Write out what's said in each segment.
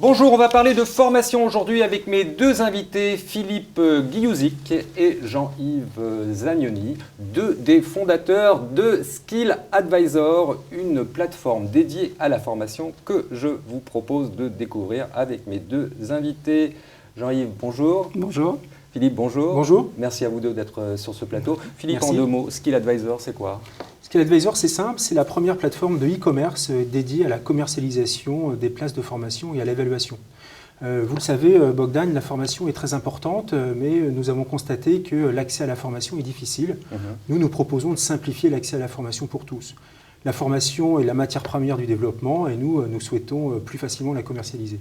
Bonjour, on va parler de formation aujourd'hui avec mes deux invités, Philippe Guiouzic et Jean-Yves Zagnoni, deux des fondateurs de Skill Advisor, une plateforme dédiée à la formation que je vous propose de découvrir avec mes deux invités. Jean-Yves, bonjour. Bonjour. Philippe, bonjour. Bonjour. Merci à vous deux d'être sur ce plateau. Philippe, Merci. En deux mots, Skill Advisor, c'est quoi ? Skill Advisor, c'est simple, c'est la première plateforme de e-commerce dédiée à la commercialisation des places de formation et à l'évaluation. Vous le savez, Bogdan, la formation est très importante, mais nous avons constaté que l'accès à la formation est difficile. Nous proposons de simplifier l'accès à la formation pour tous. La formation est la matière première du développement et nous souhaitons plus facilement la commercialiser.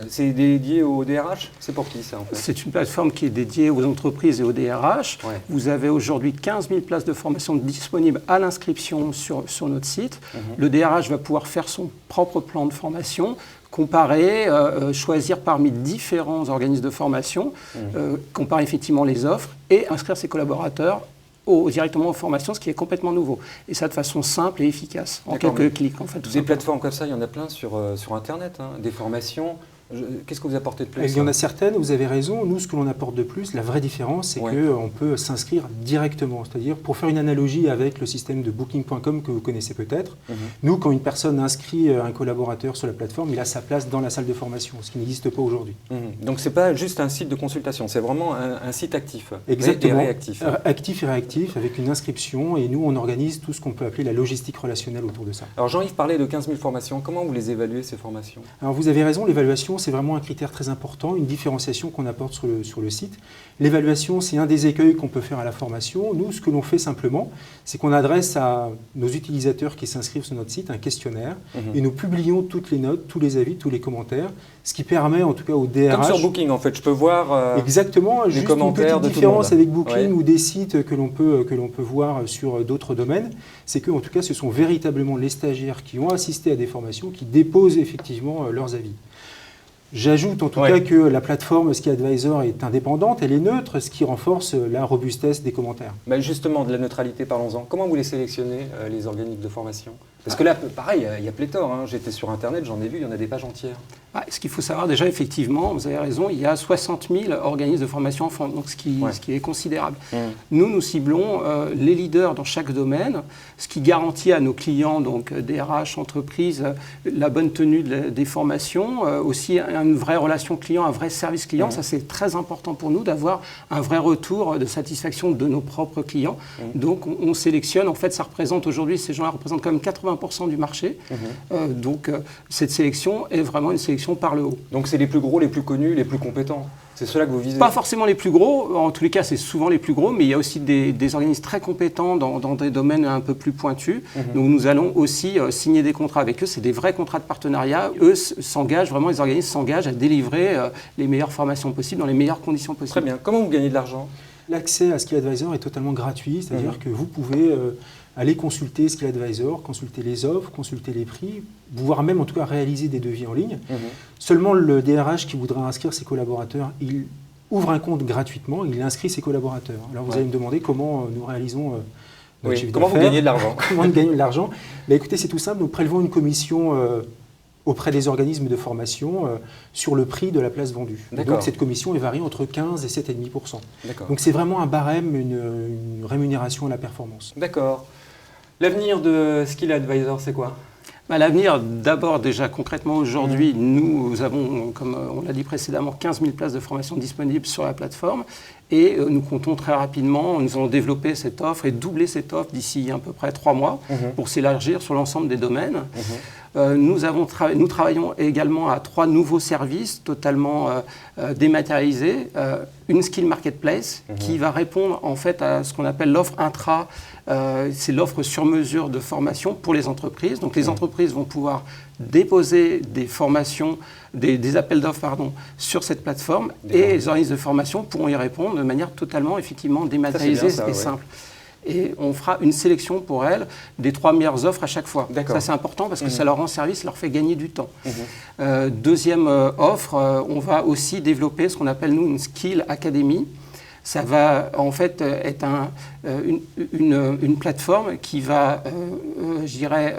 C'est dédié au DRH ? C'est pour qui ça en fait ? C'est une plateforme qui est dédiée aux entreprises et aux DRH. Ouais. Vous avez aujourd'hui 15 000 places de formation disponibles à l'inscription sur notre site. Le DRH va pouvoir faire son propre plan de formation, comparer, choisir parmi différents organismes de formation, comparer effectivement les offres et inscrire ses collaborateurs directement aux formations, ce qui est complètement nouveau. Et ça de façon simple et efficace, en quelques clics en fait. Des plateformes comme ça, il y en a plein sur Internet, des formations. Qu'est-ce que vous apportez de plus ? Il y en a certaines, vous avez raison. Nous, ce que l'on apporte de plus, la vraie différence, c'est qu'on peut s'inscrire directement. C'est-à-dire, pour faire une analogie avec le système de Booking.com que vous connaissez peut-être, nous, quand une personne inscrit un collaborateur sur la plateforme, il a sa place dans la salle de formation, ce qui n'existe pas aujourd'hui. Donc, ce n'est pas juste un site de consultation, c'est vraiment un site actif. Exactement. Et réactif. Actif et réactif, avec une inscription. Et nous, on organise tout ce qu'on peut appeler la logistique relationnelle autour de ça. Alors, Jean-Yves parlait de 15 000 formations. Comment vous les évaluez, ces formations ? Alors, vous avez raison, l'évaluation, c'est vraiment un critère très important, une différenciation qu'on apporte sur le site. L'évaluation, c'est un des écueils qu'on peut faire à la formation. Nous, ce que l'on fait simplement, c'est qu'on adresse à nos utilisateurs qui s'inscrivent sur notre site un questionnaire et nous publions toutes les notes, tous les avis, tous les commentaires, ce qui permet en tout cas au DRH... Comme sur Booking, en fait, je peux voir exactement, les juste commentaires une petite de tout le différence monde. avec Booking ou des sites que l'on peut voir sur d'autres domaines, c'est que en tout cas, ce sont véritablement les stagiaires qui ont assisté à des formations qui déposent effectivement leurs avis. J'ajoute en tout cas que la plateforme Skill Advisor est indépendante, elle est neutre, ce qui renforce la robustesse des commentaires. Justement, de la neutralité, parlons-en. Comment vous les sélectionnez, les organismes de formation ? Parce que là, pareil, il y a pléthore. J'étais sur Internet, j'en ai vu, il y en a des pages entières. Ce qu'il faut savoir déjà, effectivement, vous avez raison, il y a 60 000 organismes de formation en France, donc ce qui est considérable. Nous ciblons les leaders dans chaque domaine, ce qui garantit à nos clients, donc DRH, entreprises, la bonne tenue des formations, aussi une vraie relation client, un vrai service client. Ça, c'est très important pour nous d'avoir un vrai retour de satisfaction de nos propres clients. Donc, on sélectionne, en fait, ça représente aujourd'hui, ces gens-là représentent quand même 80% du marché. Donc, cette sélection est vraiment une sélection par le haut. Donc c'est les plus gros, les plus connus, les plus compétents. C'est ceux-là que vous visez ? Pas forcément les plus gros, en tous les cas c'est souvent les plus gros, mais il y a aussi des organismes très compétents dans des domaines un peu plus pointus. Donc nous allons aussi signer des contrats avec eux, c'est des vrais contrats de partenariat. Eux s'engagent, vraiment les organismes s'engagent à délivrer les meilleures formations possibles dans les meilleures conditions possibles. Très bien. Comment vous gagnez de l'argent ? L'accès à Skill Advisor est totalement gratuit, c'est-à-dire que vous pouvez aller consulter Skill Advisor, consulter les offres, consulter les prix, voire même en tout cas réaliser des devis en ligne. Seulement le DRH qui voudra inscrire ses collaborateurs, il ouvre un compte gratuitement, il inscrit ses collaborateurs. Alors vous allez me demander comment nous réalisons notre chiffre comment vous d'affaires. gagnez de l'argent ? Comment nous gagnons de l'argent ? Écoutez, c'est tout simple, nous prélevons une commission auprès des organismes de formation sur le prix de la place vendue. Donc cette commission varie entre 15 et 7,5%. Donc c'est vraiment un barème, une rémunération à la performance. D'accord. L'avenir de Skill Advisor, c'est quoi ? L'avenir, d'abord déjà concrètement aujourd'hui, nous avons, comme on l'a dit précédemment, 15 000 places de formation disponibles sur la plateforme et nous comptons très rapidement, nous allons développer cette offre et doubler cette offre d'ici à peu près 3 mois pour s'élargir sur l'ensemble des domaines. Nous travaillons également à 3 nouveaux services totalement dématérialisés. Une Skill Marketplace qui va répondre en fait à ce qu'on appelle l'offre intra. C'est l'offre sur mesure de formation pour les entreprises. Donc les entreprises vont pouvoir déposer des formations, des appels d'offres sur cette plateforme et les organismes de formation pourront y répondre de manière totalement effectivement dématérialisée et simple. Et on fera une sélection pour elles des 3 meilleures offres à chaque fois. Ça, c'est important parce que ça leur rend service, leur fait gagner du temps. Deuxième offre, on va aussi développer ce qu'on appelle, nous, une Skill Academy. Ça va en fait être une plateforme qui va, je dirais,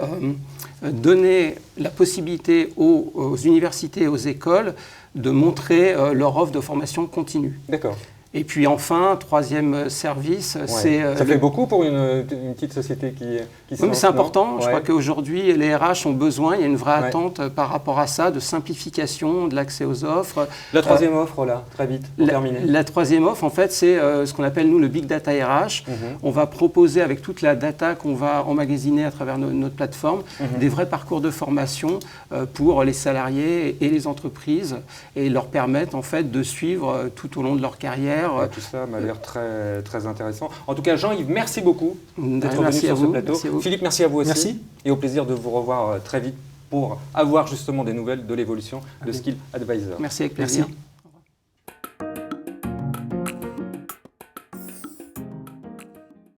donner la possibilité aux universités et aux écoles de montrer leur offre de formation continue. D'accord. Et puis enfin, troisième service, c'est... Ça fait beaucoup pour une petite société qui se Oui, mais lance, c'est important. non? Je crois qu'aujourd'hui, les RH ont besoin, il y a une vraie attente par rapport à ça, de simplification, de l'accès aux offres. La troisième offre, là, très vite, pour terminer. La troisième offre, en fait, c'est ce qu'on appelle, nous, le Big Data RH. On va proposer, avec toute la data qu'on va emmagasiner à travers notre plateforme, des vrais parcours de formation pour les salariés et les entreprises et leur permettre, en fait, de suivre tout au long de leur carrière. Tout ça m'a l'air très, très intéressant. En tout cas, Jean-Yves, merci beaucoup d'être venu Merci sur à ce vous. plateau. Merci à vous. Philippe, merci à vous aussi. Merci. Et au plaisir de vous revoir très vite pour avoir justement des nouvelles de l'évolution de Skill Advisor. Merci, avec plaisir. Merci.